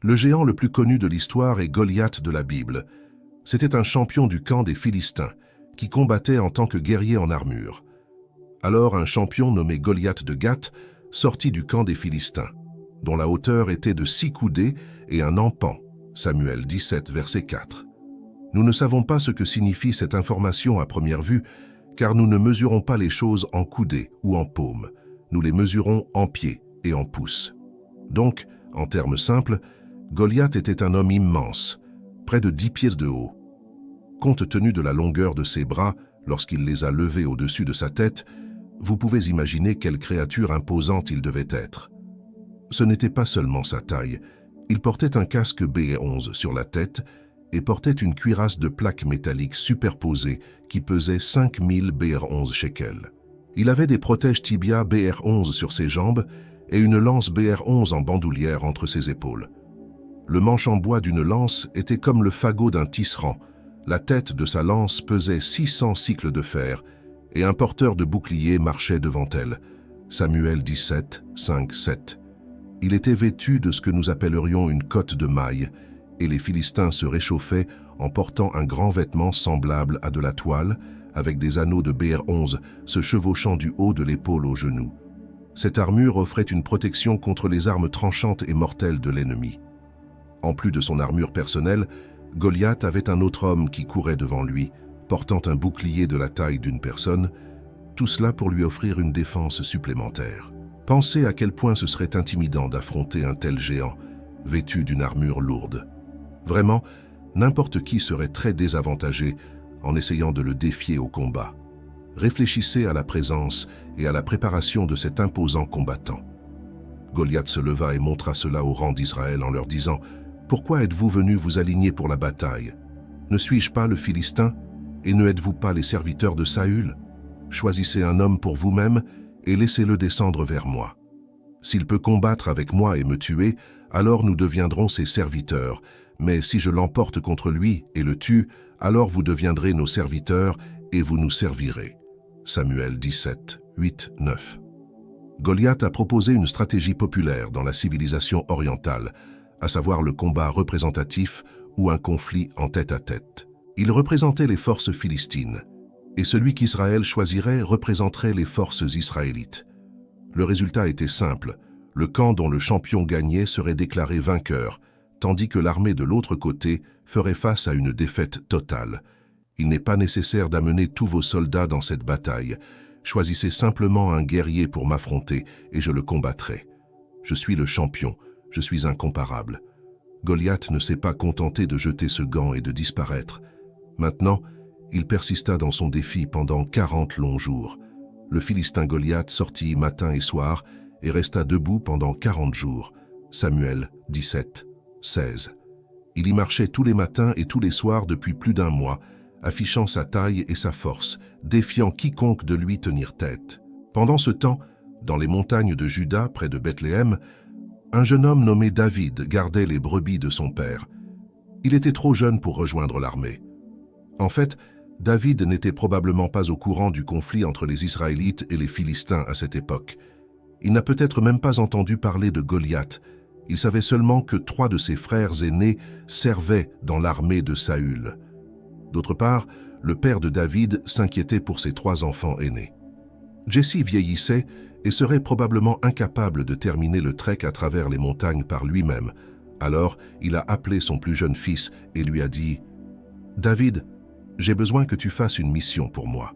Le géant le plus connu de l'histoire est Goliath de la Bible. C'était un champion du camp des Philistins, qui combattait en tant que guerrier en armure. Alors un champion nommé Goliath de Gath sortit du camp des Philistins, dont la hauteur était de 6 coudées et un empan. Samuel 17, verset 4. Nous ne savons pas ce que signifie cette information à première vue, car nous ne mesurons pas les choses en coudées ou en paumes. Nous les mesurons en pieds et en pouces. Donc, en termes simples, Goliath était un homme immense, près de 10 pieds de haut. Compte tenu de la longueur de ses bras, lorsqu'il les a levés au-dessus de sa tête, vous pouvez imaginer quelle créature imposante il devait être. Ce n'était pas seulement sa taille, il portait un casque BR11 sur la tête et portait une cuirasse de plaques métalliques superposées qui pesait 5000 BR11 shekels. Il avait des protèges tibia BR11 sur ses jambes et une lance BR11 en bandoulière entre ses épaules. Le manche en bois d'une lance était comme le fagot d'un tisserand. La tête de sa lance pesait 600 cycles de fer et un porteur de bouclier marchait devant elle. Samuel 17, 5, 7. Il était vêtu de ce que nous appellerions une cotte de maille, et les Philistins se réchauffaient en portant un grand vêtement semblable à de la toile, avec des anneaux de BR11 se chevauchant du haut de l'épaule au genou. Cette armure offrait une protection contre les armes tranchantes et mortelles de l'ennemi. En plus de son armure personnelle, Goliath avait un autre homme qui courait devant lui, portant un bouclier de la taille d'une personne, tout cela pour lui offrir une défense supplémentaire. Pensez à quel point ce serait intimidant d'affronter un tel géant, vêtu d'une armure lourde. Vraiment, n'importe qui serait très désavantagé en essayant de le défier au combat. Réfléchissez à la présence et à la préparation de cet imposant combattant. Goliath se leva et montra cela au rang d'Israël en leur disant « Pourquoi êtes-vous venus vous aligner pour la bataille? Ne suis-je pas le Philistin? Et ne êtes-vous pas les serviteurs de Saül? Choisissez un homme pour vous-même et laissez-le descendre vers moi. S'il peut combattre avec moi et me tuer, alors nous deviendrons ses serviteurs. Mais si je l'emporte contre lui et le tue, alors vous deviendrez nos serviteurs et vous nous servirez. » Samuel 17, 8, 9. Goliath a proposé une stratégie populaire dans la civilisation orientale, à savoir le combat représentatif ou un conflit en tête-à-tête. Il représentait les forces philistines, et celui qu'Israël choisirait représenterait les forces israélites. Le résultat était simple, le camp dont le champion gagnait serait déclaré vainqueur, tandis que l'armée de l'autre côté ferait face à une défaite totale. Il n'est pas nécessaire d'amener tous vos soldats dans cette bataille. Choisissez simplement un guerrier pour m'affronter et je le combattrai. Je suis le champion, je suis incomparable. Goliath ne s'est pas contenté de jeter ce gant et de disparaître. Maintenant, il persista dans son défi pendant 40 longs jours. Le Philistin Goliath sortit matin et soir et resta debout pendant 40 jours. Samuel 17, 16. Il y marchait tous les matins et tous les soirs depuis plus d'1 mois, affichant sa taille et sa force, défiant quiconque de lui tenir tête. Pendant ce temps, dans les montagnes de Juda, près de Bethléem, un jeune homme nommé David gardait les brebis de son père. Il était trop jeune pour rejoindre l'armée. En fait, David n'était probablement pas au courant du conflit entre les Israélites et les Philistins à cette époque. Il n'a peut-être même pas entendu parler de Goliath. Il savait seulement que 3 de ses frères aînés servaient dans l'armée de Saül. D'autre part, le père de David s'inquiétait pour ses 3 enfants aînés. Jesse vieillissait et serait probablement incapable de terminer le trek à travers les montagnes par lui-même. Alors, il a appelé son plus jeune fils et lui a dit « David, j'ai besoin que tu fasses une mission pour moi. »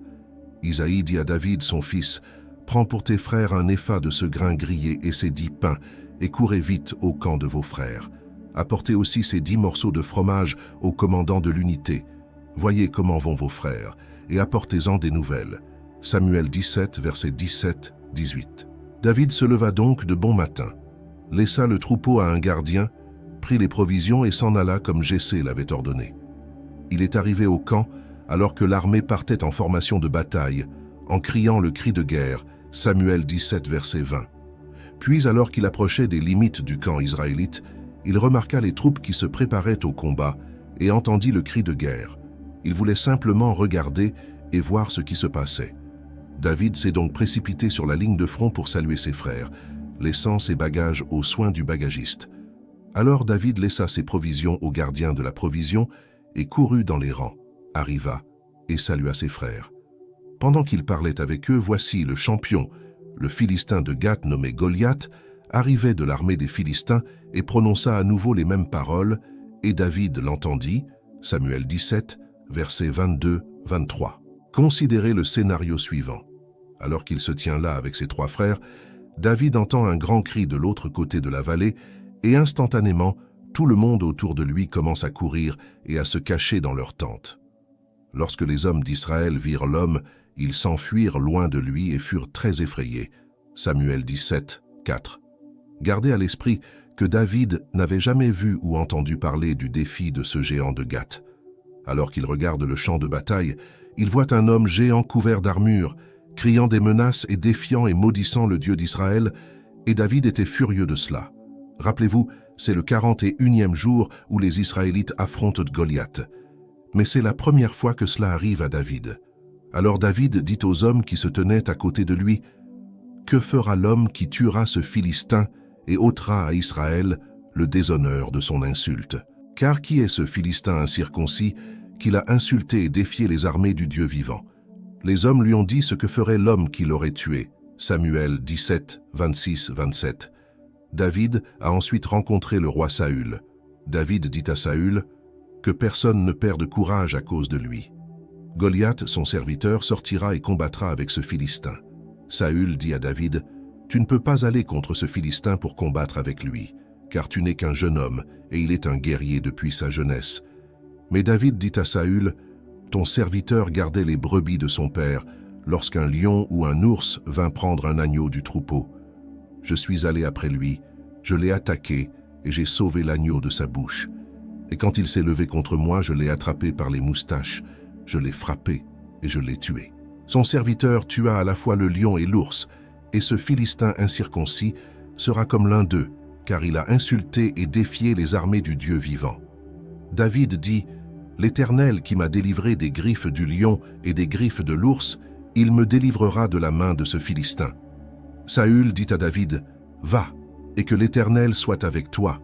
Isaïe dit à David, son fils, « Prends pour tes frères un épha de ce grain grillé et ces 10 pains, et courez vite au camp de vos frères. Apportez aussi ces 10 morceaux de fromage au commandant de l'unité. Voyez comment vont vos frères, et apportez-en des nouvelles. » Samuel 17, versets 17, 18. David se leva donc de bon matin, laissa le troupeau à un gardien, prit les provisions et s'en alla comme Jessé l'avait ordonné. Il est arrivé au camp alors que l'armée partait en formation de bataille, en criant le cri de guerre, Samuel 17, verset 20. Puis, alors qu'il approchait des limites du camp israélite, il remarqua les troupes qui se préparaient au combat et entendit le cri de guerre. Il voulait simplement regarder et voir ce qui se passait. David s'est donc précipité sur la ligne de front pour saluer ses frères, laissant ses bagages aux soins du bagagiste. Alors David laissa ses provisions au gardien de la provision et courut dans les rangs, arriva et salua ses frères. Pendant qu'il parlait avec eux, voici le champion, le Philistin de Gath nommé Goliath, arrivait de l'armée des Philistins et prononça à nouveau les mêmes paroles, et David l'entendit. Samuel 17, versets 22-23. Considérez le scénario suivant. Alors qu'il se tient là avec ses 3 frères, David entend un grand cri de l'autre côté de la vallée et instantanément, tout le monde autour de lui commence à courir et à se cacher dans leurs tentes. Lorsque les hommes d'Israël virent l'homme, ils s'enfuirent loin de lui et furent très effrayés. Samuel 17, 4. Gardez à l'esprit que David n'avait jamais vu ou entendu parler du défi de ce géant de Gath. Alors qu'il regarde le champ de bataille, il voit un homme géant couvert d'armure, criant des menaces et défiant et maudissant le Dieu d'Israël, et David était furieux de cela. Rappelez-vous, c'est le 41e jour où les Israélites affrontent Goliath. Mais c'est la première fois que cela arrive à David. Alors David dit aux hommes qui se tenaient à côté de lui, « Que fera l'homme qui tuera ce Philistin et ôtera à Israël le déshonneur de son insulte? Car qui est ce Philistin incirconcis qu'il a insulté et défié les armées du Dieu vivant? » Les hommes lui ont dit ce que ferait l'homme qui l'aurait tué. Samuel 17, 26-27. David a ensuite rencontré le roi Saül. David dit à Saül que personne ne perde courage à cause de lui. Goliath, son serviteur, sortira et combattra avec ce Philistin. Saül dit à David, « Tu ne peux pas aller contre ce Philistin pour combattre avec lui, car tu n'es qu'un jeune homme, et il est un guerrier depuis sa jeunesse. » Mais David dit à Saül, « Ton serviteur gardait les brebis de son père, lorsqu'un lion ou un ours vint prendre un agneau du troupeau. Je suis allé après lui, je l'ai attaqué, et j'ai sauvé l'agneau de sa bouche. Et quand il s'est levé contre moi, je l'ai attrapé par les moustaches, je l'ai frappé, et je l'ai tué. » Son serviteur tua à la fois le lion et l'ours, et ce Philistin incirconcis sera comme l'un d'eux, car il a insulté et défié les armées du Dieu vivant. David dit, « L'Éternel qui m'a délivré des griffes du lion et des griffes de l'ours, il me délivrera de la main de ce Philistin. » Saül dit à David, « Va, et que l'Éternel soit avec toi. »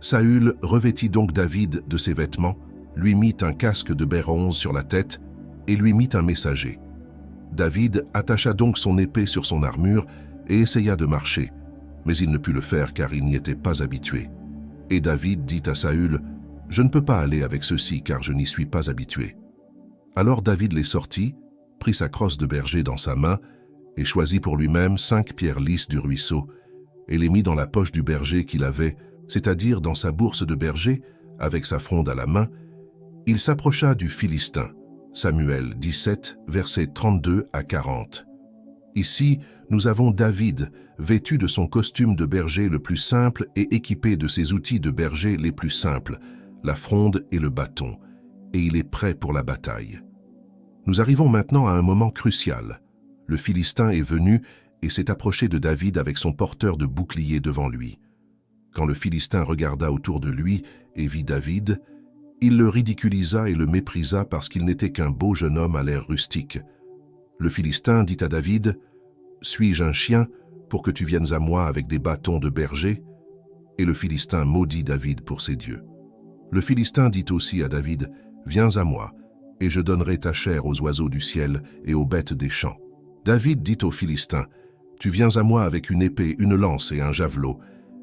Saül revêtit donc David de ses vêtements, lui mit un casque de bronze sur la tête et lui mit un messager. David attacha donc son épée sur son armure et essaya de marcher, mais il ne put le faire car il n'y était pas habitué. Et David dit à Saül, « Je ne peux pas aller avec ceci car je n'y suis pas habitué. » Alors David les sortit, prit sa crosse de berger dans sa main et choisit pour lui-même 5 pierres lisses du ruisseau et les mit dans la poche du berger qu'il avait, c'est-à-dire dans sa bourse de berger, avec sa fronde à la main. Il s'approcha du Philistin. Samuel 17, versets 32 à 40. Ici, nous avons David, vêtu de son costume de berger le plus simple et équipé de ses outils de berger les plus simples, la fronde et le bâton, et il est prêt pour la bataille. Nous arrivons maintenant à un moment crucial. Le Philistin est venu et s'est approché de David avec son porteur de bouclier devant lui. Quand le Philistin regarda autour de lui et vit David, il le ridiculisa et le méprisa parce qu'il n'était qu'un beau jeune homme à l'air rustique. Le Philistin dit à David, « Suis-je un chien pour que tu viennes à moi avec des bâtons de berger ?» Et le Philistin maudit David pour ses dieux. Le Philistin dit aussi à David, « Viens à moi, et je donnerai ta chair aux oiseaux du ciel et aux bêtes des champs. » David dit au Philistin, « Tu viens à moi avec une épée, une lance et un javelot,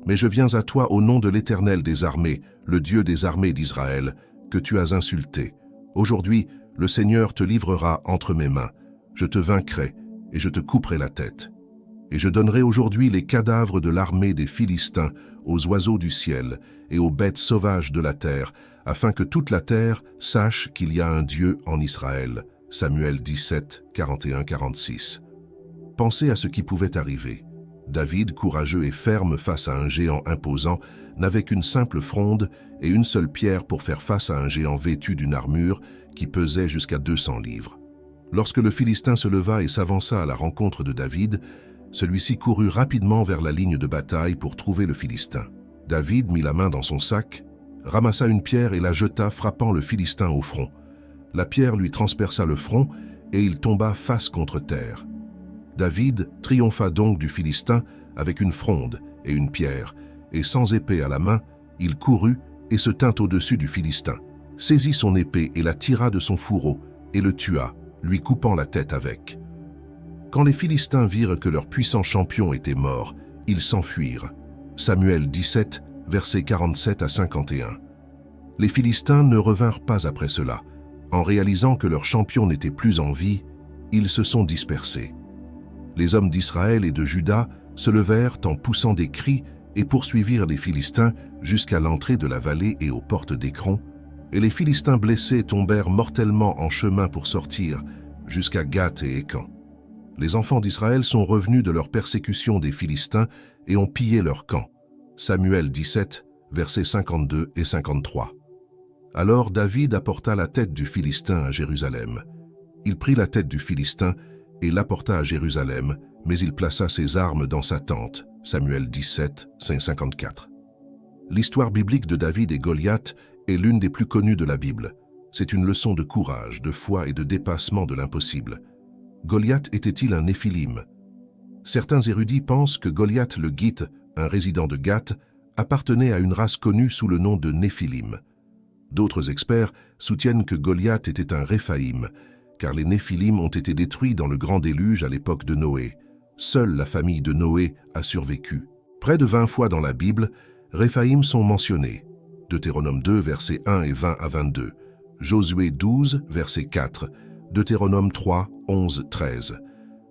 mais je viens à toi au nom de l'Éternel des armées, le Dieu des armées d'Israël, que tu as insulté. Aujourd'hui, le Seigneur te livrera entre mes mains. Je te vaincrai et je te couperai la tête. Et je donnerai aujourd'hui les cadavres de l'armée des Philistins aux oiseaux du ciel et aux bêtes sauvages de la terre, afin que toute la terre sache qu'il y a un Dieu en Israël. » Samuel 17, 41-46. Pensez à ce qui pouvait arriver. David, courageux et ferme face à un géant imposant, n'avait qu'une simple fronde et une seule pierre pour faire face à un géant vêtu d'une armure qui pesait jusqu'à 200 livres. Lorsque le Philistin se leva et s'avança à la rencontre de David, celui-ci courut rapidement vers la ligne de bataille pour trouver le Philistin. David mit la main dans son sac, ramassa une pierre et la jeta, frappant le Philistin au front. La pierre lui transperça le front et il tomba face contre terre. David triompha donc du Philistin avec une fronde et une pierre, et sans épée à la main, Il courut et se tint au-dessus du Philistin, saisit son épée et la tira de son fourreau, et le tua, lui coupant la tête avec. Quand les Philistins virent que leur puissant champion était mort, ils s'enfuirent. Samuel 17, versets 47 à 51. Les Philistins ne revinrent pas après cela. En réalisant que leur champion n'était plus en vie, ils se sont dispersés. Les hommes d'Israël et de Juda se levèrent en poussant des cris et poursuivirent les Philistins jusqu'à l'entrée de la vallée et aux portes d'Écron, et les Philistins blessés tombèrent mortellement en chemin pour sortir jusqu'à Gath et Écan. Les enfants d'Israël sont revenus de leur persécution des Philistins et ont pillé leur camp. Samuel 17, versets 52 et 53. Alors David apporta la tête du Philistin à Jérusalem. Il prit la tête du Philistin et l'apporta à Jérusalem, mais il plaça ses armes dans sa tente. Samuel 17, 54. L'histoire biblique de David et Goliath est l'une des plus connues de la Bible. C'est une leçon de courage, de foi et de dépassement de l'impossible. Goliath était-il un Néphilim? Certains érudits pensent que Goliath le Gitte, un résident de Gath, appartenait à une race connue sous le nom de Néphilim. D'autres experts soutiennent que Goliath était un Réphaïm, car les Néphilim ont été détruits dans le grand déluge à l'époque de Noé. Seule la famille de Noé a survécu. Près de 20 fois dans la Bible, Réphaïm sont mentionnés. Deutéronome 2, versets 1 et 20 à 22. Josué 12, verset 4. Deutéronome 3, 11, 13.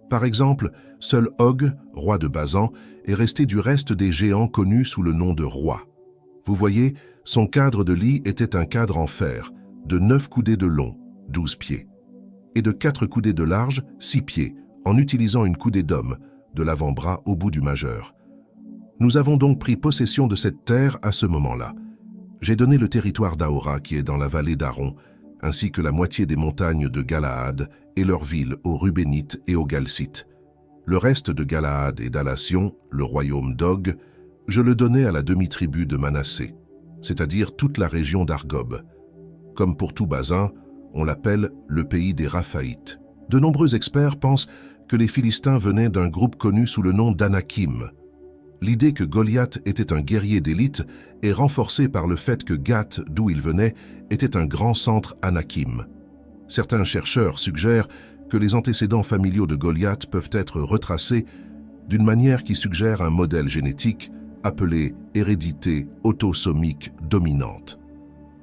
Par exemple, seul Og, roi de Basan, est resté du reste des géants connus sous le nom de roi. Vous voyez, son cadre de lit était un cadre en fer, de 9 coudées de long, 12 pieds, et de 4 coudées de large, 6 pieds, en utilisant une coudée d'homme, de l'avant-bras au bout du majeur. Nous avons donc pris possession de cette terre à ce moment-là. J'ai donné le territoire d'Aora qui est dans la vallée d'Aron, ainsi que la moitié des montagnes de Galaad et leurs villes aux Rubénites et aux Galcites. Le reste de Galaad et d'Alasion, le royaume d'Og, je le donnai à la demi-tribu de Manassé, c'est-à-dire toute la région d'Argob. Comme pour tout Basin, on l'appelle le pays des Raphaïtes. De nombreux experts pensent que les Philistins venaient d'un groupe connu sous le nom d'Anakim. L'idée que Goliath était un guerrier d'élite est renforcée par le fait que Gath, d'où il venait, était un grand centre Anakim. Certains chercheurs suggèrent que les antécédents familiaux de Goliath peuvent être retracés d'une manière qui suggère un modèle génétique appelé hérédité autosomique dominante.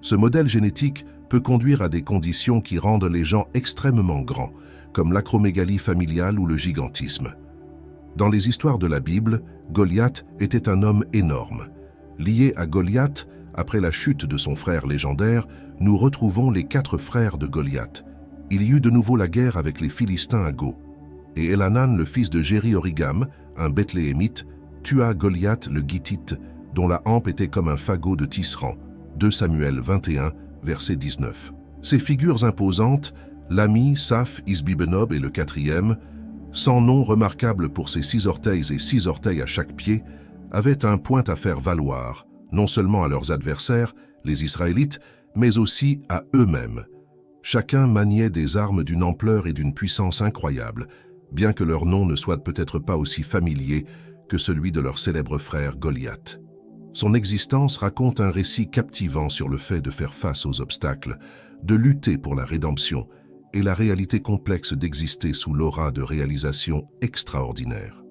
Ce modèle génétique peut conduire à des conditions qui rendent les gens extrêmement grands, comme l'acromégalie familiale ou le gigantisme. Dans les histoires de la Bible, Goliath était un homme énorme. Lié à Goliath, après la chute de son frère légendaire, nous retrouvons les 4 frères de Goliath. Il y eut de nouveau la guerre avec les Philistins à Go. Et Elanan, le fils de Jéri-Origam, un Bethléemite, tua Goliath le Gittite, dont la hampe était comme un fagot de tisserand. 2 Samuel 21, verset 19. Ces figures imposantes, l'ami, Saph, Isbi-Benob et le 4e, sans nom remarquable pour ses 6 orteils et 6 orteils à chaque pied, avaient un point à faire valoir, non seulement à leurs adversaires, les Israélites, mais aussi à eux-mêmes. Chacun maniait des armes d'une ampleur et d'une puissance incroyables, bien que leur nom ne soit peut-être pas aussi familier que celui de leur célèbre frère Goliath. Son existence raconte un récit captivant sur le fait de faire face aux obstacles, de lutter pour la rédemption et la réalité complexe d'exister sous l'aura de réalisations extraordinaires.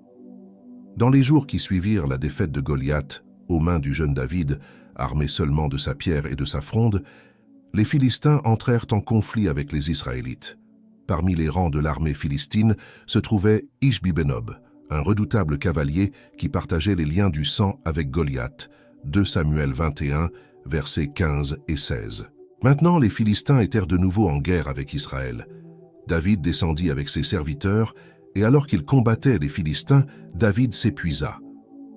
Dans les jours qui suivirent la défaite de Goliath, aux mains du jeune David, armé seulement de sa pierre et de sa fronde, les Philistins entrèrent en conflit avec les Israélites. Parmi les rangs de l'armée philistine se trouvait Ishbi-Benob, un redoutable cavalier qui partageait les liens du sang avec Goliath. 2 Samuel 21, versets 15 et 16. Maintenant, les Philistins étaient de nouveau en guerre avec Israël. David descendit avec ses serviteurs, et alors qu'il combattait les Philistins, David s'épuisa.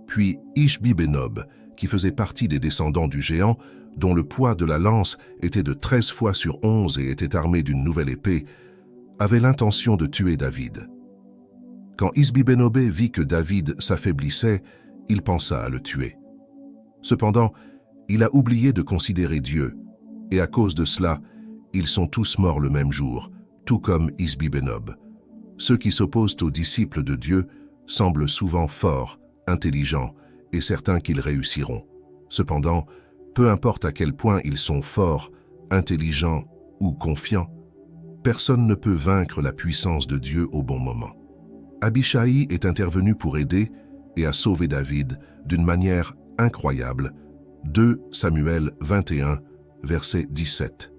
Puis Ishbi-Benob, qui faisait partie des descendants du géant, dont le poids de la lance était de 13 fois sur 11 et était armé d'une nouvelle épée, avait l'intention de tuer David. Quand Isbi-Benob vit que David s'affaiblissait, il pensa à le tuer. Cependant, il a oublié de considérer Dieu, et à cause de cela, ils sont tous morts le même jour, tout comme Isbi-Benob. Ceux qui s'opposent aux disciples de Dieu semblent souvent forts, intelligents, et certains qu'ils réussiront. Cependant, Peu importe à quel point ils sont forts, intelligents ou confiants, personne ne peut vaincre la puissance de Dieu au bon moment. Abishai est intervenu pour aider et a sauvé David d'une manière incroyable. 2 Samuel 21, verset 17.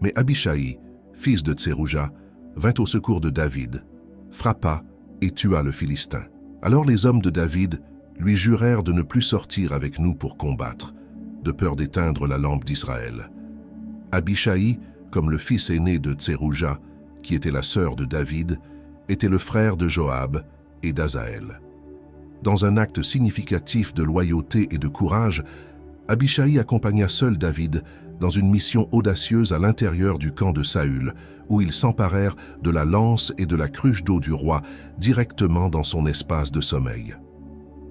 Mais Abishai, fils de Tserouja, vint au secours de David, frappa et tua le Philistin. Alors les hommes de David lui jurèrent de ne plus sortir avec nous pour combattre, de peur d'éteindre la lampe d'Israël. Abishai, comme le fils aîné de Tserouja, qui était la sœur de David, était le frère de Joab et d'Azaël. Dans un acte significatif de loyauté et de courage, Abishai accompagna seul David dans une mission audacieuse à l'intérieur du camp de Saül, où ils s'emparèrent de la lance et de la cruche d'eau du roi directement dans son espace de sommeil.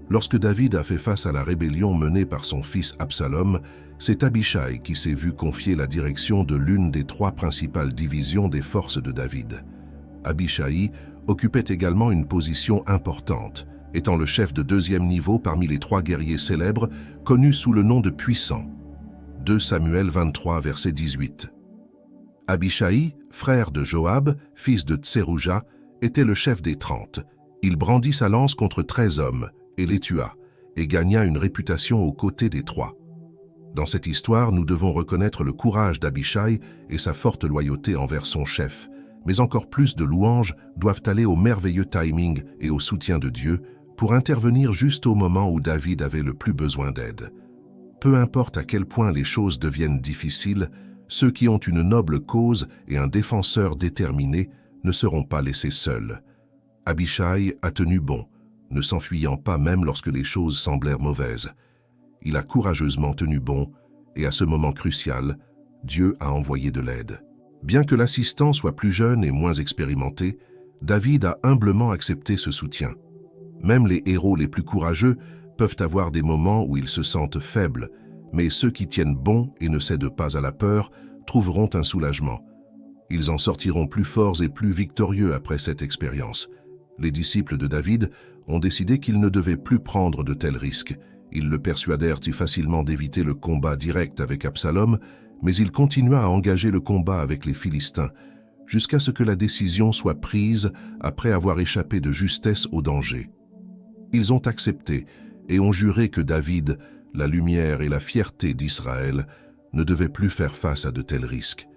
Lorsque David a fait face à la rébellion menée par son fils Absalom, c'est Abishai qui s'est vu confier la direction de l'une des 3 principales divisions des forces de David. Abishai occupait également une position importante, étant le chef de 2e niveau parmi les 3 guerriers célèbres connus sous le nom de puissants. 2 Samuel 23, verset 18. Abishai, frère de Joab, fils de Tserouja, était le chef des 30. Il brandit sa lance contre 13 hommes et les tua, et gagna une réputation aux côtés des 3. Dans cette histoire, nous devons reconnaître le courage d'Abishai et sa forte loyauté envers son chef, mais encore plus de louanges doivent aller au merveilleux timing et au soutien de Dieu pour intervenir juste au moment où David avait le plus besoin d'aide. Peu importe à quel point les choses deviennent difficiles, ceux qui ont une noble cause et un défenseur déterminé ne seront pas laissés seuls. Abishai a tenu bon, ne s'enfuyant pas même lorsque les choses semblèrent mauvaises. Il a courageusement tenu bon, et à ce moment crucial, Dieu a envoyé de l'aide. Bien que l'assistant soit plus jeune et moins expérimenté, David a humblement accepté ce soutien. Même les héros les plus courageux peuvent avoir des moments où ils se sentent faibles, mais ceux qui tiennent bon et ne cèdent pas à la peur trouveront un soulagement. Ils en sortiront plus forts et plus victorieux après cette expérience. Les disciples de David ont décidé qu'ils ne devaient plus prendre de tels risques. Ils le persuadèrent si facilement d'éviter le combat direct avec Absalom, mais il continua à engager le combat avec les Philistins, jusqu'à ce que la décision soit prise après avoir échappé de justesse au danger. Ils ont accepté et ont juré que David, la lumière et la fierté d'Israël, ne devaient plus faire face à de tels risques.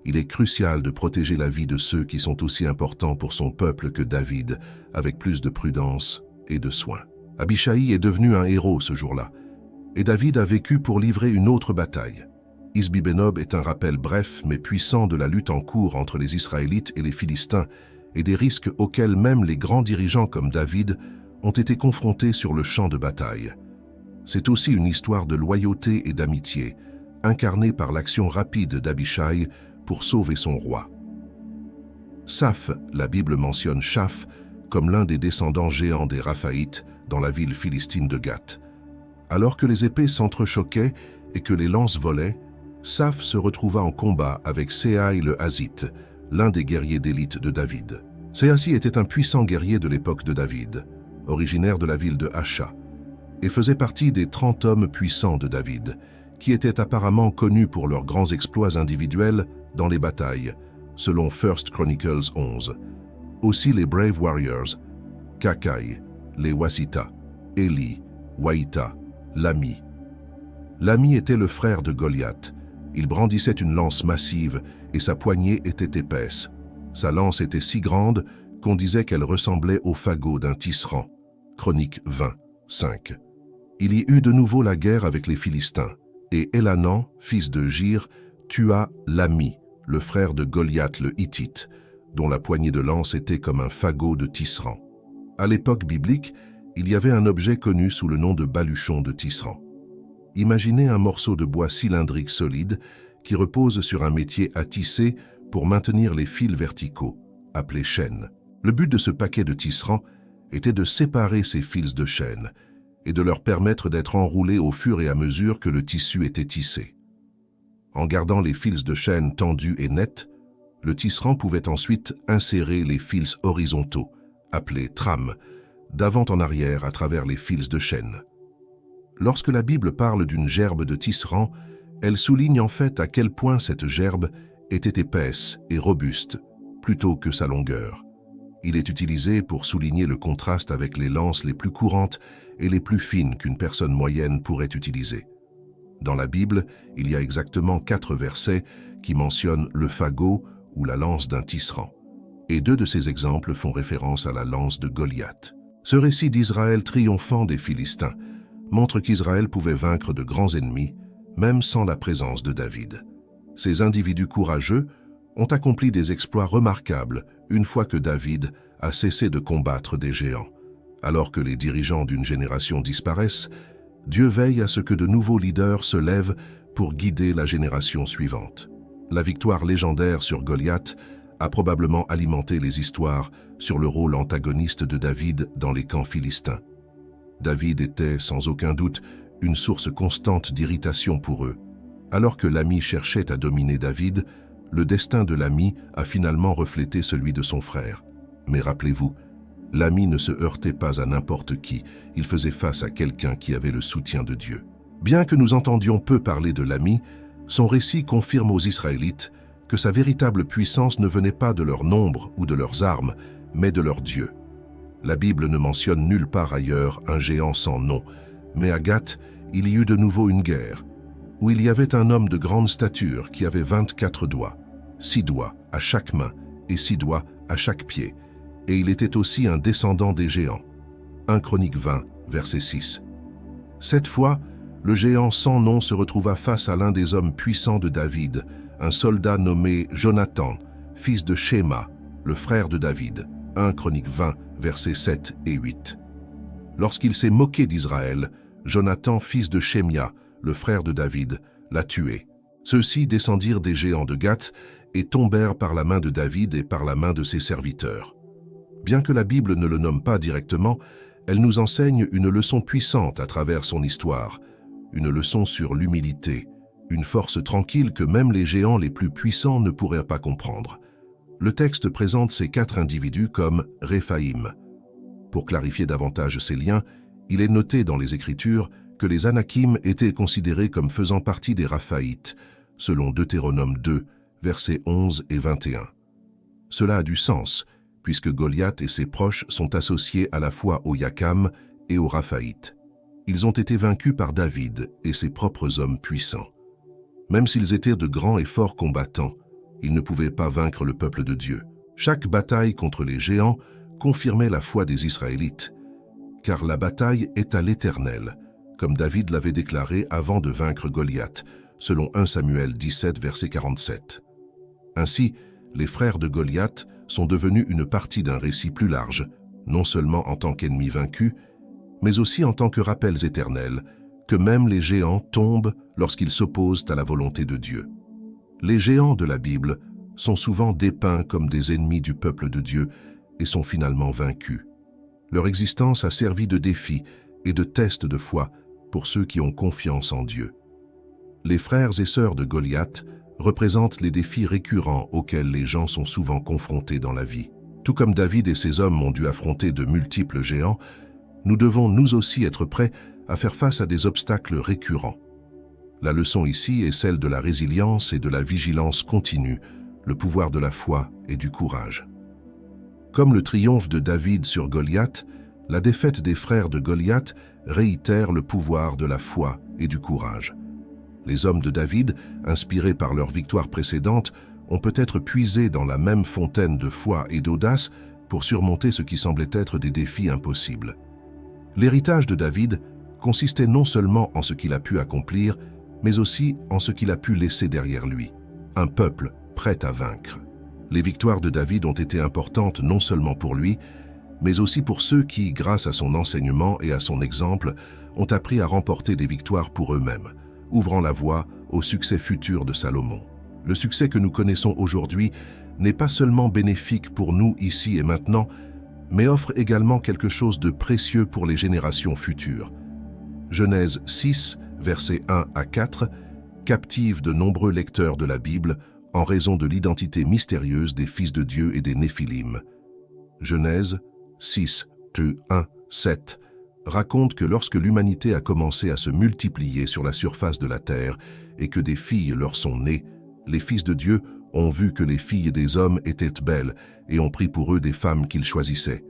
Il est crucial de protéger la vie de ceux qui sont aussi importants pour son peuple que David, avec plus de prudence et de soin. Abishai est devenu un héros ce jour-là, et David a vécu pour livrer une autre bataille. Isbi-Benob est un rappel bref mais puissant de la lutte en cours entre les Israélites et les Philistins et des risques auxquels même les grands dirigeants comme David ont été confrontés sur le champ de bataille. C'est aussi une histoire de loyauté et d'amitié, incarnée par l'action rapide d'Abishai pour sauver son roi. Saph, la Bible mentionne Shaph comme l'un des descendants géants des Raphaïtes dans la ville philistine de Gath. Alors que les épées s'entrechoquaient et que les lances volaient, Saph se retrouva en combat avec Séaï le Hazite, l'un des guerriers d'élite de David. Séaï était un puissant guerrier de l'époque de David, originaire de la ville de Hacha, et faisait partie des 30 hommes puissants de David, qui étaient apparemment connus pour leurs grands exploits individuels dans les batailles, selon 1 Chronicles 11. Aussi les Brave Warriors, Kakai, les Wasita, Eli, Waïta, Lami. Lami était le frère de Goliath. Il brandissait une lance massive et sa poignée était épaisse. Sa lance était si grande qu'on disait qu'elle ressemblait au fagot d'un tisserand. Chronique 20, 5. Il y eut de nouveau la guerre avec les Philistins, et Élanan, fils de Gir, tua Lami, le frère de Goliath le Hittite, dont la poignée de lance était comme un fagot de tisserand. À l'époque biblique, il y avait un objet connu sous le nom de baluchon de tisserand. Imaginez un morceau de bois cylindrique solide qui repose sur un métier à tisser pour maintenir les fils verticaux, appelés chaînes. Le but de ce paquet de tisserands était de séparer ces fils de chaîne et de leur permettre d'être enroulés au fur et à mesure que le tissu était tissé. En gardant les fils de chaîne tendus et nets, le tisserand pouvait ensuite insérer les fils horizontaux, appelés trames, d'avant en arrière à travers les fils de chaîne. Lorsque la Bible parle d'une gerbe de tisserand, elle souligne en fait à quel point cette gerbe était épaisse et robuste, plutôt que sa longueur. Il est utilisé pour souligner le contraste avec les lances les plus courantes et les plus fines qu'une personne moyenne pourrait utiliser. Dans la Bible, il y a exactement 4 versets qui mentionnent le fagot ou la lance d'un tisserand. Et 2 de ces exemples font référence à la lance de Goliath. Ce récit d'Israël triomphant des Philistins montre qu'Israël pouvait vaincre de grands ennemis, même sans la présence de David. Ces individus courageux ont accompli des exploits remarquables une fois que David a cessé de combattre des géants. Alors que les dirigeants d'une génération disparaissent, Dieu veille à ce que de nouveaux leaders se lèvent pour guider la génération suivante. La victoire légendaire sur Goliath a probablement alimenté les histoires sur le rôle antagoniste de David dans les camps philistins. David était, sans aucun doute, une source constante d'irritation pour eux. Alors que l'ami cherchait à dominer David, le destin de l'ami a finalement reflété celui de son frère. Mais rappelez-vous, l'ami ne se heurtait pas à n'importe qui, il faisait face à quelqu'un qui avait le soutien de Dieu. Bien que nous entendions peu parler de l'ami, son récit confirme aux Israélites que sa véritable puissance ne venait pas de leur nombre ou de leurs armes, mais de leur Dieu. La Bible ne mentionne nulle part ailleurs un géant sans nom, mais à Gath, il y eut de nouveau une guerre, où il y avait un homme de grande stature qui avait 24 doigts, 6 doigts à chaque main et 6 doigts à chaque pied, et il était aussi un descendant des géants. 1 Chroniques 20, verset 6. Cette fois, le géant sans nom se retrouva face à l'un des hommes puissants de David, un soldat nommé Jonathan, fils de Shéma, le frère de David. 1 Chroniques 20, versets 7 et 8. Lorsqu'il s'est moqué d'Israël, Jonathan, fils de Shémia, le frère de David, l'a tué. Ceux-ci descendirent des géants de Gath et tombèrent par la main de David et par la main de ses serviteurs. Bien que la Bible ne le nomme pas directement, elle nous enseigne une leçon puissante à travers son histoire, une leçon sur l'humilité, une force tranquille que même les géants les plus puissants ne pourraient pas comprendre. Le texte présente ces 4 individus comme Réphaïm. Pour clarifier davantage ces liens, il est noté dans les Écritures que les Anakim étaient considérés comme faisant partie des Raphaïtes, selon Deutéronome 2, versets 11 et 21. Cela a du sens, puisque Goliath et ses proches sont associés à la fois aux Yakam et aux Raphaïtes. Ils ont été vaincus par David et ses propres hommes puissants. Même s'ils étaient de grands et forts combattants, ils ne pouvaient pas vaincre le peuple de Dieu. Chaque bataille contre les géants confirmait la foi des Israélites, car la bataille est à l'Éternel, comme David l'avait déclaré avant de vaincre Goliath, selon 1 Samuel 17, verset 47. Ainsi, les frères de Goliath sont devenus une partie d'un récit plus large, non seulement en tant qu'ennemis vaincus, mais aussi en tant que rappels éternels, que même les géants tombent lorsqu'ils s'opposent à la volonté de Dieu. Les géants de la Bible sont souvent dépeints comme des ennemis du peuple de Dieu et sont finalement vaincus. Leur existence a servi de défi et de test de foi pour ceux qui ont confiance en Dieu. Les frères et sœurs de Goliath représentent les défis récurrents auxquels les gens sont souvent confrontés dans la vie. Tout comme David et ses hommes ont dû affronter de multiples géants, nous devons nous aussi être prêts à faire face à des obstacles récurrents. La leçon ici est celle de la résilience et de la vigilance continue, le pouvoir de la foi et du courage. Comme le triomphe de David sur Goliath, la défaite des frères de Goliath réitère le pouvoir de la foi et du courage. Les hommes de David, inspirés par leur victoire précédente, ont peut-être puisé dans la même fontaine de foi et d'audace pour surmonter ce qui semblait être des défis impossibles. L'héritage de David consistait non seulement en ce qu'il a pu accomplir, mais aussi en ce qu'il a pu laisser derrière lui, un peuple prêt à vaincre. Les victoires de David ont été importantes non seulement pour lui, mais aussi pour ceux qui, grâce à son enseignement et à son exemple, ont appris à remporter des victoires pour eux-mêmes, ouvrant la voie au succès futur de Salomon. Le succès que nous connaissons aujourd'hui n'est pas seulement bénéfique pour nous ici et maintenant, mais offre également quelque chose de précieux pour les générations futures. Genèse 6, versets 1 à 4, captive de nombreux lecteurs de la Bible en raison de l'identité mystérieuse des fils de Dieu et des Néphilim. Genèse 6, 1, 7 raconte que lorsque l'humanité a commencé à se multiplier sur la surface de la terre et que des filles leur sont nées, les fils de Dieu ont vu que les filles des hommes étaient belles et ont pris pour eux des femmes qu'ils choisissaient.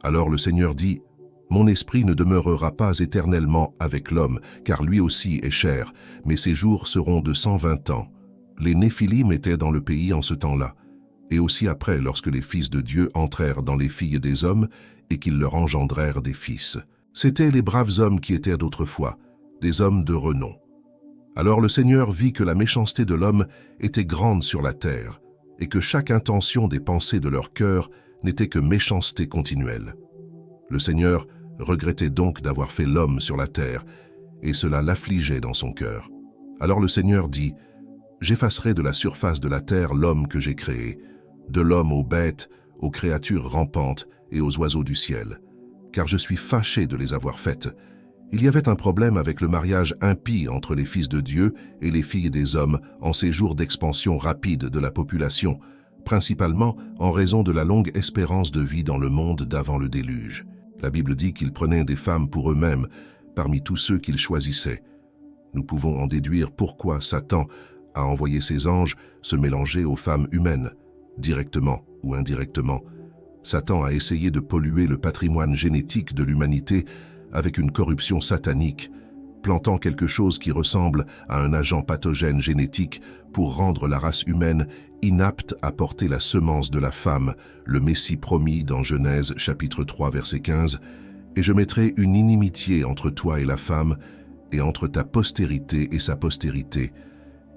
Alors le Seigneur dit, « Mon esprit ne demeurera pas éternellement avec l'homme, car lui aussi est chair, mais ses jours seront de 120 ans. » Les Néphilim étaient dans le pays en ce temps-là, et aussi après lorsque les fils de Dieu entrèrent dans les filles des hommes et qu'ils leur engendrèrent des fils. C'étaient les braves hommes qui étaient d'autrefois, des hommes de renom. Alors le Seigneur vit que la méchanceté de l'homme était grande sur la terre, et que chaque intention des pensées de leur cœur n'était que méchanceté continuelle. Le Seigneur regrettait donc d'avoir fait l'homme sur la terre, et cela l'affligeait dans son cœur. Alors le Seigneur dit, « J'effacerai de la surface de la terre l'homme que j'ai créé, de l'homme aux bêtes, aux créatures rampantes et aux oiseaux du ciel, car je suis fâché de les avoir faites. » Il y avait un problème avec le mariage impie entre les fils de Dieu et les filles des hommes en ces jours d'expansion rapide de la population, principalement en raison de la longue espérance de vie dans le monde d'avant le déluge. La Bible dit qu'ils prenaient des femmes pour eux-mêmes parmi tous ceux qu'ils choisissaient. Nous pouvons en déduire pourquoi Satan a envoyé ses anges se mélanger aux femmes humaines, directement ou indirectement. Satan a essayé de polluer le patrimoine génétique de l'humanité avec une corruption satanique, plantant quelque chose qui ressemble à un agent pathogène génétique pour rendre la race humaine inapte à porter la semence de la femme, le Messie promis dans Genèse chapitre 3 verset 15, « Et je mettrai une inimitié entre toi et la femme, et entre ta postérité et sa postérité.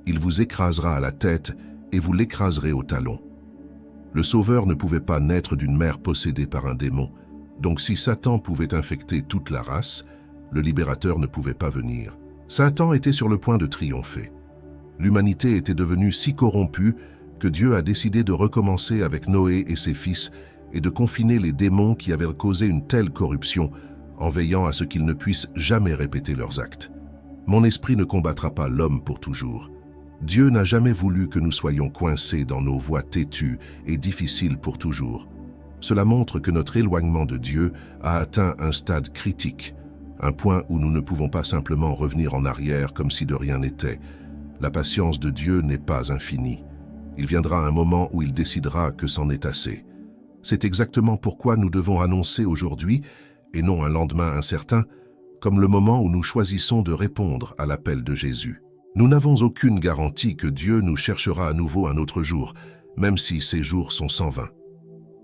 Il vous écrasera à la tête, et vous l'écraserez au talon. » Le Sauveur ne pouvait pas naître d'une mère possédée par un démon. Donc si Satan pouvait infecter toute la race, le libérateur ne pouvait pas venir. Satan était sur le point de triompher. L'humanité était devenue si corrompue que Dieu a décidé de recommencer avec Noé et ses fils et de confiner les démons qui avaient causé une telle corruption en veillant à ce qu'ils ne puissent jamais répéter leurs actes. Mon esprit ne combattra pas l'homme pour toujours. Dieu n'a jamais voulu que nous soyons coincés dans nos voies têtues et difficiles pour toujours. Cela montre que notre éloignement de Dieu a atteint un stade critique, un point où nous ne pouvons pas simplement revenir en arrière comme si de rien n'était. La patience de Dieu n'est pas infinie. Il viendra un moment où il décidera que c'en est assez. C'est exactement pourquoi nous devons annoncer aujourd'hui, et non un lendemain incertain, comme le moment où nous choisissons de répondre à l'appel de Jésus. Nous n'avons aucune garantie que Dieu nous cherchera à nouveau un autre jour, même si ces jours sont 120.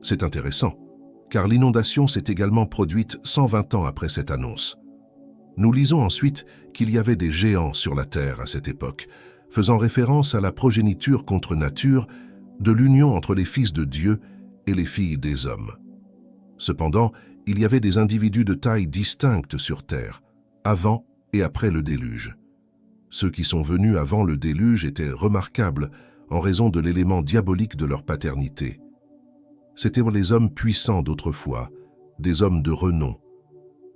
C'est intéressant, car l'inondation s'est également produite 120 ans après cette annonce. Nous lisons ensuite qu'il y avait des géants sur la terre à cette époque, faisant référence à la progéniture contre nature de l'union entre les fils de Dieu et les filles des hommes. Cependant, il y avait des individus de taille distincte sur terre, avant et après le déluge. Ceux qui sont venus avant le déluge étaient remarquables en raison de l'élément diabolique de leur paternité. C'étaient les hommes puissants d'autrefois, des hommes de renom.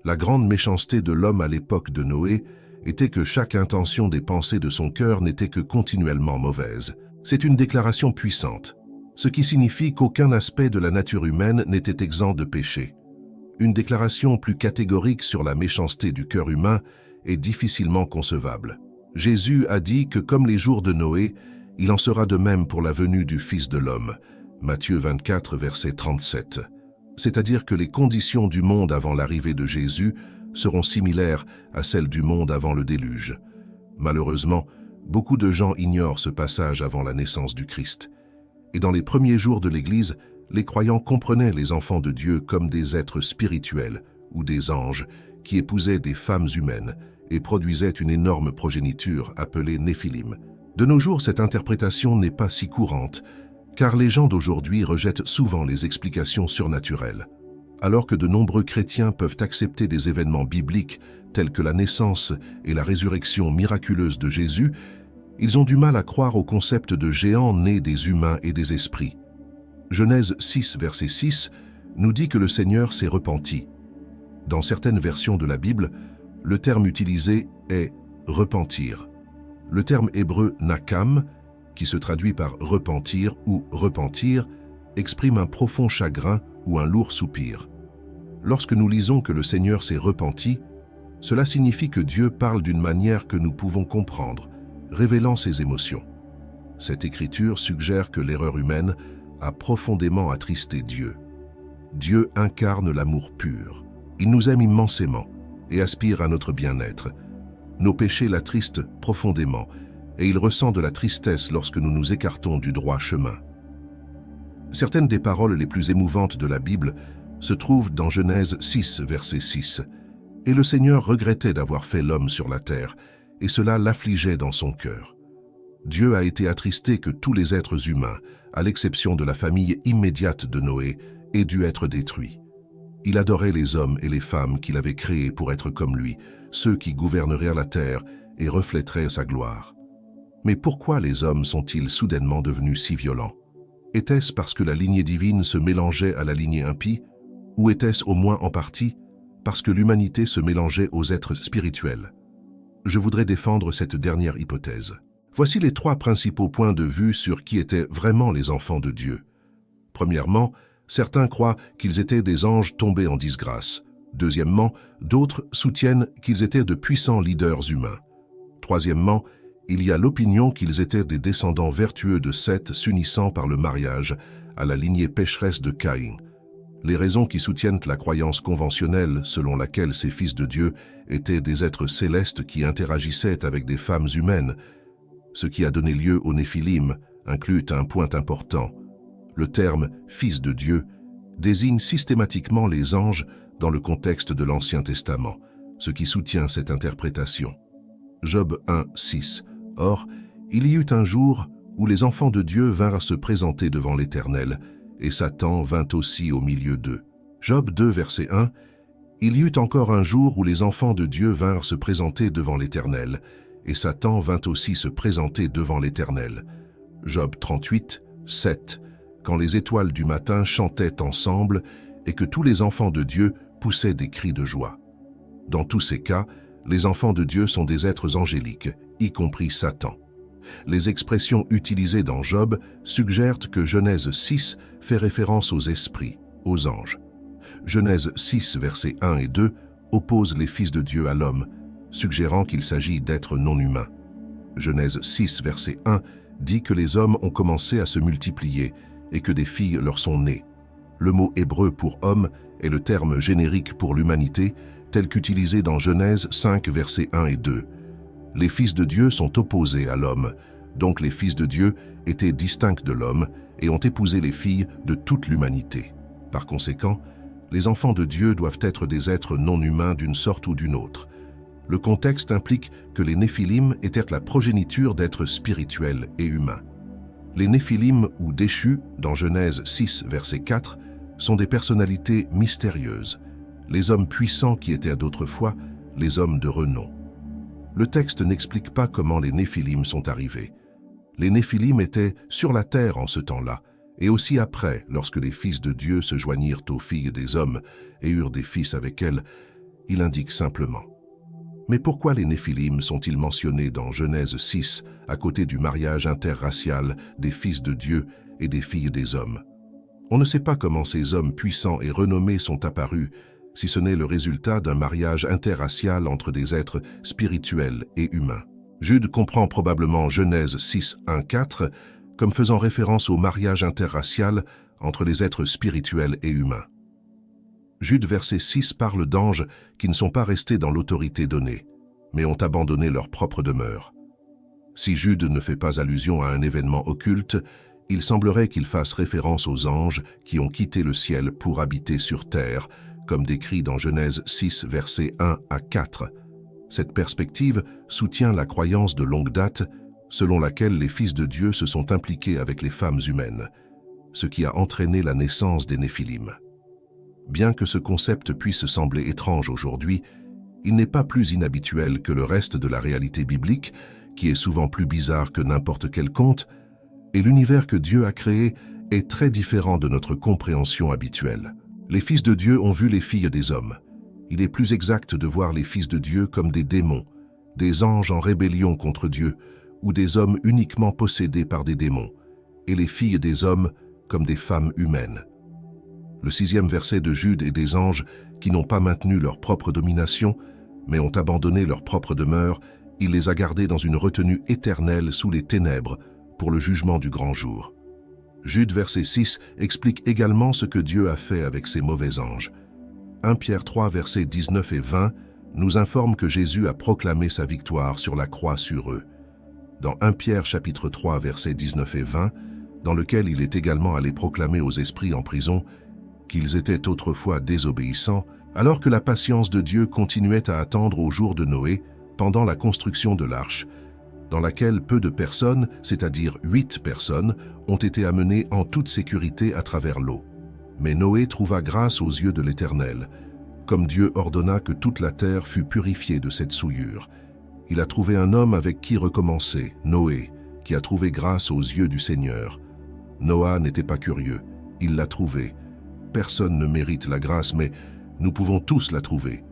La grande méchanceté de l'homme à l'époque de Noé était que chaque intention des pensées de son cœur n'était que continuellement mauvaise. C'est une déclaration puissante, ce qui signifie qu'aucun aspect de la nature humaine n'était exempt de péché. Une déclaration plus catégorique sur la méchanceté du cœur humain est difficilement concevable. Jésus a dit que comme les jours de Noé, il en sera de même pour la venue du Fils de l'homme. Matthieu 24, verset 37. C'est-à-dire que les conditions du monde avant l'arrivée de Jésus seront similaires à celles du monde avant le déluge. Malheureusement, beaucoup de gens ignorent ce passage avant la naissance du Christ. Et dans les premiers jours de l'Église, les croyants comprenaient les enfants de Dieu comme des êtres spirituels ou des anges qui épousaient des femmes humaines et produisaient une énorme progéniture appelée Néphilim. De nos jours, cette interprétation n'est pas si courante, car les gens d'aujourd'hui rejettent souvent les explications surnaturelles. Alors que de nombreux chrétiens peuvent accepter des événements bibliques tels que la naissance et la résurrection miraculeuse de Jésus, ils ont du mal à croire au concept de géants nés des humains et des esprits. Genèse 6, verset 6, nous dit que le Seigneur s'est repenti. Dans certaines versions de la Bible, le terme utilisé est « repentir ». Le terme hébreu « nakam », qui se traduit par « repentir » ou « repentir », exprime un profond chagrin ou un lourd soupir. Lorsque nous lisons que le Seigneur s'est repenti, cela signifie que Dieu parle d'une manière que nous pouvons comprendre, révélant ses émotions. Cette écriture suggère que l'erreur humaine a profondément attristé Dieu. Dieu incarne l'amour pur. Il nous aime immensément et aspire à notre bien-être. Nos péchés l'attristent profondément et il ressent de la tristesse lorsque nous nous écartons du droit chemin. Certaines des paroles les plus émouvantes de la Bible se trouvent dans Genèse 6, verset 6. « Et le Seigneur regrettait d'avoir fait l'homme sur la terre, et cela l'affligeait dans son cœur. » Dieu a été attristé que tous les êtres humains, à l'exception de la famille immédiate de Noé, aient dû être détruits. Il adorait les hommes et les femmes qu'il avait créés pour être comme lui, ceux qui gouverneraient la terre et reflèteraient sa gloire. Mais pourquoi les hommes sont-ils soudainement devenus si violents? Était-ce parce que la lignée divine se mélangeait à la lignée impie? Ou était-ce au moins en partie parce que l'humanité se mélangeait aux êtres spirituels? Je voudrais défendre cette dernière hypothèse. Voici les 3 principaux points de vue sur qui étaient vraiment les enfants de Dieu. Premièrement, certains croient qu'ils étaient des anges tombés en disgrâce. Deuxièmement, d'autres soutiennent qu'ils étaient de puissants leaders humains. Troisièmement, il y a l'opinion qu'ils étaient des descendants vertueux de Seth s'unissant par le mariage à la lignée pécheresse de Caïn. Les raisons qui soutiennent la croyance conventionnelle selon laquelle ces fils de Dieu étaient des êtres célestes qui interagissaient avec des femmes humaines, ce qui a donné lieu aux Néphilim, inclut un point important. Le terme « fils de Dieu » désigne systématiquement les anges dans le contexte de l'Ancien Testament, ce qui soutient cette interprétation. Job 1, 6. Or, il y eut un jour où les enfants de Dieu vinrent se présenter devant l'Éternel, et Satan vint aussi au milieu d'eux. Job 2, verset 1. Il y eut encore un jour où les enfants de Dieu vinrent se présenter devant l'Éternel, et Satan vint aussi se présenter devant l'Éternel. Job 38, 7. Quand les étoiles du matin chantaient ensemble et que tous les enfants de Dieu poussaient des cris de joie. Dans tous ces cas, les enfants de Dieu sont des êtres angéliques, y compris Satan. Les expressions utilisées dans Job suggèrent que Genèse 6 fait référence aux esprits, aux anges. Genèse 6, versets 1 et 2 oppose les fils de Dieu à l'homme, suggérant qu'il s'agit d'êtres non humains. Genèse 6, verset 1 dit que les hommes ont commencé à se multiplier et que des filles leur sont nées. Le mot hébreu pour homme est le terme générique pour l'humanité, tel qu'utilisé dans Genèse 5, versets 1 et 2. Les fils de Dieu sont opposés à l'homme, donc les fils de Dieu étaient distincts de l'homme et ont épousé les filles de toute l'humanité. Par conséquent, les enfants de Dieu doivent être des êtres non humains d'une sorte ou d'une autre. Le contexte implique que les Néphilim étaient la progéniture d'êtres spirituels et humains. Les Néphilim ou déchus, dans Genèse 6, verset 4, sont des personnalités mystérieuses, les hommes puissants qui étaient d'autrefois les hommes de renom. Le texte n'explique pas comment les Néphilim sont arrivés. Les Néphilim étaient sur la terre en ce temps-là, et aussi après, lorsque les fils de Dieu se joignirent aux filles des hommes et eurent des fils avec elles, il indique simplement. Mais pourquoi les Néphilim sont-ils mentionnés dans Genèse 6 à côté du mariage interracial des fils de Dieu et des filles des hommes? On ne sait pas comment ces hommes puissants et renommés sont apparus, si ce n'est le résultat d'un mariage interracial entre des êtres spirituels et humains. Jude comprend probablement Genèse 6, 1, 4 comme faisant référence au mariage interracial entre les êtres spirituels et humains. Jude verset 6 parle d'anges qui ne sont pas restés dans l'autorité donnée, mais ont abandonné leur propre demeure. Si Jude ne fait pas allusion à un événement occulte, il semblerait qu'il fasse référence aux anges qui ont quitté le ciel pour habiter sur terre, comme décrit dans Genèse 6, versets 1 à 4. Cette perspective soutient la croyance de longue date selon laquelle les fils de Dieu se sont impliqués avec les femmes humaines, ce qui a entraîné la naissance des Néphilim. Bien que ce concept puisse sembler étrange aujourd'hui, il n'est pas plus inhabituel que le reste de la réalité biblique, qui est souvent plus bizarre que n'importe quel conte, et l'univers que Dieu a créé est très différent de notre compréhension habituelle. Les fils de Dieu ont vu les filles des hommes. Il est plus exact de voir les fils de Dieu comme des démons, des anges en rébellion contre Dieu, ou des hommes uniquement possédés par des démons, et les filles des hommes comme des femmes humaines. Le 6e verset de Jude et des anges qui n'ont pas maintenu leur propre domination, mais ont abandonné leur propre demeure, il les a gardés dans une retenue éternelle sous les ténèbres pour le jugement du grand jour. Jude verset 6 explique également ce que Dieu a fait avec ses mauvais anges. 1 Pierre 3 versets 19 et 20 nous informe que Jésus a proclamé sa victoire sur la croix sur eux. Dans 1 Pierre chapitre 3 versets 19 et 20, dans lequel il est également allé proclamer aux esprits en prison qu'ils étaient autrefois désobéissants, alors que la patience de Dieu continuait à attendre au jour de Noé pendant la construction de l'arche, dans laquelle peu de personnes, c'est-à-dire 8 personnes, ont été amenées en toute sécurité à travers l'eau. Mais Noé trouva grâce aux yeux de l'Éternel, comme Dieu ordonna que toute la terre fût purifiée de cette souillure. Il a trouvé un homme avec qui recommencer, Noé, qui a trouvé grâce aux yeux du Seigneur. Noah n'était pas curieux, il l'a trouvé. Personne ne mérite la grâce, mais nous pouvons tous la trouver.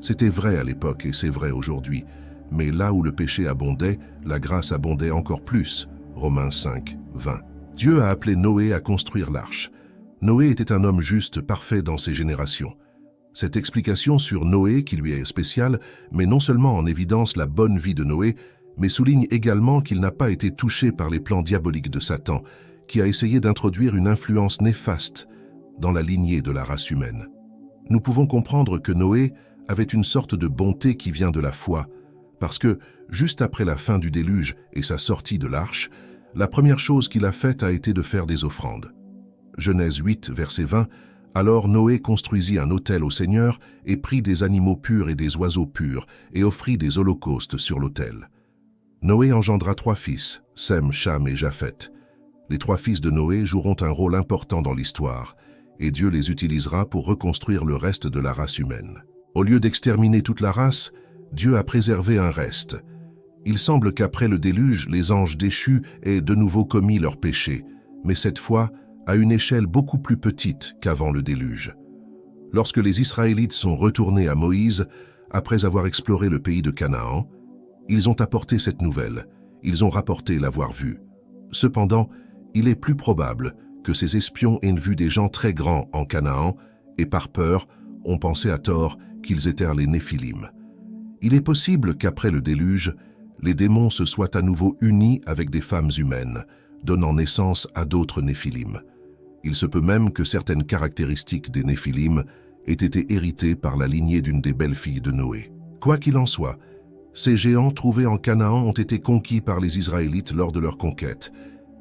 C'était vrai à l'époque et c'est vrai aujourd'hui. Mais là où le péché abondait, la grâce abondait encore plus. Romains 5, 20. Dieu a appelé Noé à construire l'arche. Noé était un homme juste, parfait dans ses générations. Cette explication sur Noé, qui lui est spéciale, met non seulement en évidence la bonne vie de Noé, mais souligne également qu'il n'a pas été touché par les plans diaboliques de Satan, qui a essayé d'introduire une influence néfaste dans la lignée de la race humaine. Nous pouvons comprendre que Noé avait une sorte de bonté qui vient de la foi, parce que, juste après la fin du déluge et sa sortie de l'arche, la première chose qu'il a faite a été de faire des offrandes. Genèse 8, verset 20, « Alors Noé construisit un autel au Seigneur et prit des animaux purs et des oiseaux purs et offrit des holocaustes sur l'autel. » Noé engendra 3 fils, Sem, Cham et Japheth. Les 3 fils de Noé joueront un rôle important dans l'histoire, et Dieu les utilisera pour reconstruire le reste de la race humaine. Au lieu d'exterminer toute la race, Dieu a préservé un reste. Il semble qu'après le déluge, les anges déchus aient de nouveau commis leurs péchés, mais cette fois à une échelle beaucoup plus petite qu'avant le déluge. Lorsque les Israélites sont retournés à Moïse, après avoir exploré le pays de Canaan, ils ont apporté cette nouvelle, ils ont rapporté l'avoir vue. Cependant, il est plus probable que ces espions aient vu des gens très grands en Canaan et par peur ont pensé à tort qu'ils étaient les Néphilim. Il est possible qu'après le déluge, les démons se soient à nouveau unis avec des femmes humaines, donnant naissance à d'autres Néphilim. Il se peut même que certaines caractéristiques des Néphilim aient été héritées par la lignée d'une des belles-filles de Noé. Quoi qu'il en soit, ces géants trouvés en Canaan ont été conquis par les Israélites lors de leur conquête,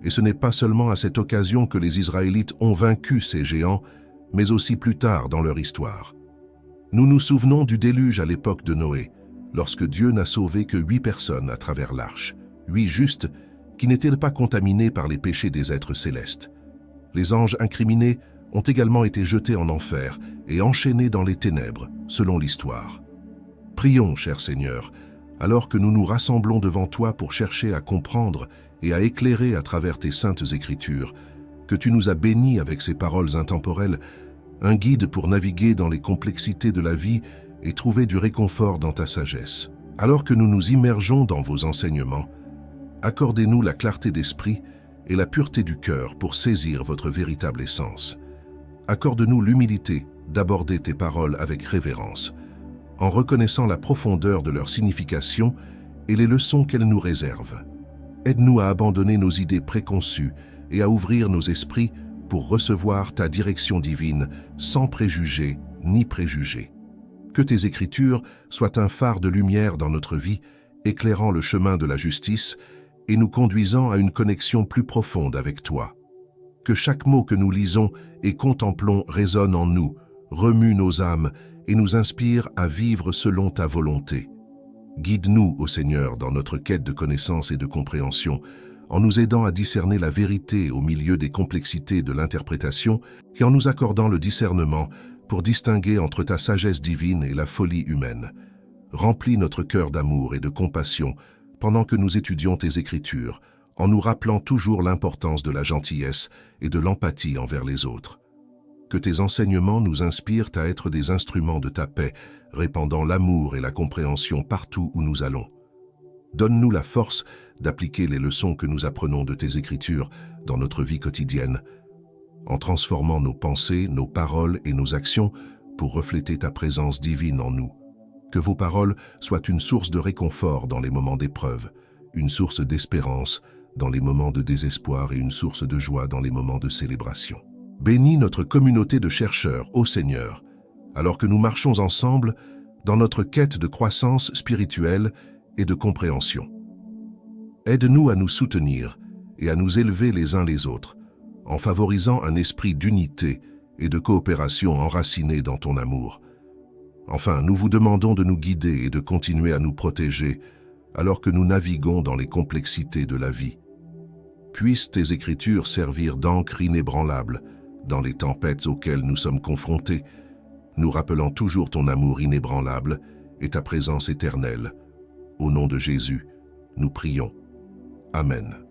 et ce n'est pas seulement à cette occasion que les Israélites ont vaincu ces géants, mais aussi plus tard dans leur histoire. Nous nous souvenons du déluge à l'époque de Noé, lorsque Dieu n'a sauvé que 8 personnes à travers l'arche, 8 justes qui n'étaient pas contaminés par les péchés des êtres célestes. Les anges incriminés ont également été jetés en enfer et enchaînés dans les ténèbres, selon l'histoire. Prions, cher Seigneur, alors que nous nous rassemblons devant toi pour chercher à comprendre et à éclairer à travers tes saintes écritures, que tu nous as bénis avec ces paroles intemporelles, un guide pour naviguer dans les complexités de la vie et trouver du réconfort dans ta sagesse. Alors que nous nous immergeons dans vos enseignements, accordez-nous la clarté d'esprit et la pureté du cœur pour saisir votre véritable essence. Accorde-nous l'humilité d'aborder tes paroles avec révérence, en reconnaissant la profondeur de leur signification et les leçons qu'elles nous réservent. Aide-nous à abandonner nos idées préconçues et à ouvrir nos esprits pour recevoir ta direction divine sans préjugés ni préjugés. Que tes écritures soient un phare de lumière dans notre vie, éclairant le chemin de la justice et nous conduisant à une connexion plus profonde avec toi. Que chaque mot que nous lisons et contemplons résonne en nous, remue nos âmes et nous inspire à vivre selon ta volonté. Guide-nous, ô Seigneur, dans notre quête de connaissance et de compréhension, en nous aidant à discerner la vérité au milieu des complexités de l'interprétation et en nous accordant le discernement pour distinguer entre ta sagesse divine et la folie humaine. Remplis notre cœur d'amour et de compassion pendant que nous étudions tes Écritures, en nous rappelant toujours l'importance de la gentillesse et de l'empathie envers les autres. Que tes enseignements nous inspirent à être des instruments de ta paix, répandant l'amour et la compréhension partout où nous allons. Donne-nous la force d'appliquer les leçons que nous apprenons de tes Écritures dans notre vie quotidienne, en transformant nos pensées, nos paroles et nos actions pour refléter ta présence divine en nous. Que vos paroles soient une source de réconfort dans les moments d'épreuve, une source d'espérance dans les moments de désespoir et une source de joie dans les moments de célébration. Bénis notre communauté de chercheurs, ô Seigneur, alors que nous marchons ensemble dans notre quête de croissance spirituelle et de compréhension. Aide-nous à nous soutenir et à nous élever les uns les autres, en favorisant un esprit d'unité et de coopération enraciné dans ton amour. Enfin, nous vous demandons de nous guider et de continuer à nous protéger alors que nous naviguons dans les complexités de la vie. Puissent tes écritures servir d'encre inébranlable dans les tempêtes auxquelles nous sommes confrontés, nous rappelant toujours ton amour inébranlable et ta présence éternelle. Au nom de Jésus, nous prions. Amen.